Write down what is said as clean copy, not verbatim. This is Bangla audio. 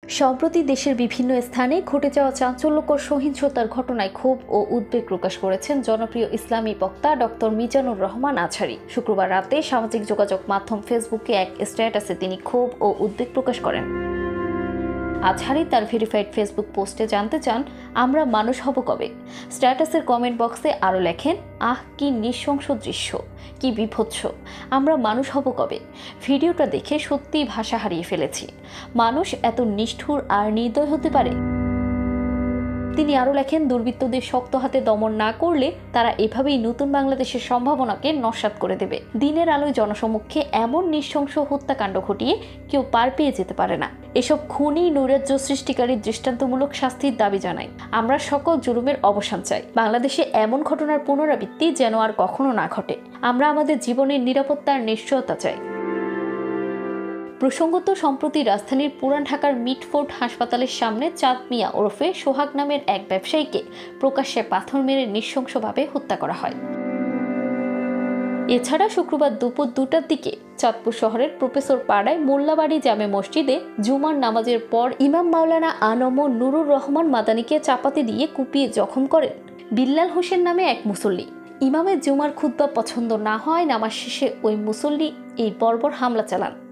সম্প্রতি দেশের বিভিন্ন স্থানে ঘটে যাওয়া চাঞ্চল্যকর সহিংসতার ঘটনায় ক্ষোভ ও উদ্বেগ প্রকাশ করেছেন জনপ্রিয় ইসলামী বক্তা ডক্টর মিজানুর রহমান আজহারী। শুক্রবার রাতে সামাজিক যোগাযোগ মাধ্যম ফেসবুকে এক স্ট্যাটাসে তিনি ক্ষোভ ও উদ্বেগ প্রকাশ করেন। আজহারী তার ভেরিফাইড ফেসবুক পোস্টে জানতে চান, আমরা মানুষ হব কবে। স্ট্যাটাসের কমেন্ট বক্সে আরও লেখেন, আহ কি নৃশংস দৃশ্য, কি বিভৎস, আমরা মানুষ হব কবে। ভিডিওটা দেখে সত্যিই ভাষা হারিয়ে ফেলেছি। মানুষ এত নিষ্ঠুর আর নির্দয় হতে পারে। তিনি আরও লেখেন, দুর্বৃত্তদের শক্ত হাতে দমন না করলে তারা এভাবেই নতুন বাংলাদেশের সম্ভাবনাকে নস্যাৎ করে দেবে। দিনের আলোয় জনসমক্ষে এমন নৃশংস হত্যাকাণ্ড ঘটিয়ে কেউ পার পেয়ে যেতে পারে না। এসব খুনি নৈরাজ্য সৃষ্টিকারী দৃষ্টান্তমূলক শাস্তির দাবি জানাই। আমরা সকল জুলুমের অবসান চাই। বাংলাদেশে এমন ঘটনার পুনরাবৃত্তি যেন আর কখনো না ঘটে। আমরা আমাদের জীবনের নিরাপত্তার নিশ্চয়তা চাই। প্রসঙ্গত, সম্প্রতি রাজধানীর পুরান ঢাকার মিটফোর্ড হাসপাতালের সামনে চাঁদ মিয়া ওরফে সোহাগ নামের এক ব্যবসায়ীকে প্রকাশ্যে পাথর মেরে নৃশংসভাবে হত্যা করা হয়। এছাড়া শুক্রবার দুপুর 2টার দিকে চাঁদপুর শহরের প্রফেসর পাড়ায় মোল্লাবাড়ি জামে মসজিদে জুমার নামাজের পর ইমাম মাওলানা আনম নুরুর রহমান মাদানীকে চাপাতি দিয়ে কুপিয়ে জখম করেন বিল্লাল হোসেন নামে এক মুসল্লি। ইমামের জুমার খুতবা পছন্দ না হয় নামাজ শেষে ওই মুসল্লি এই বর্বর হামলা চালান।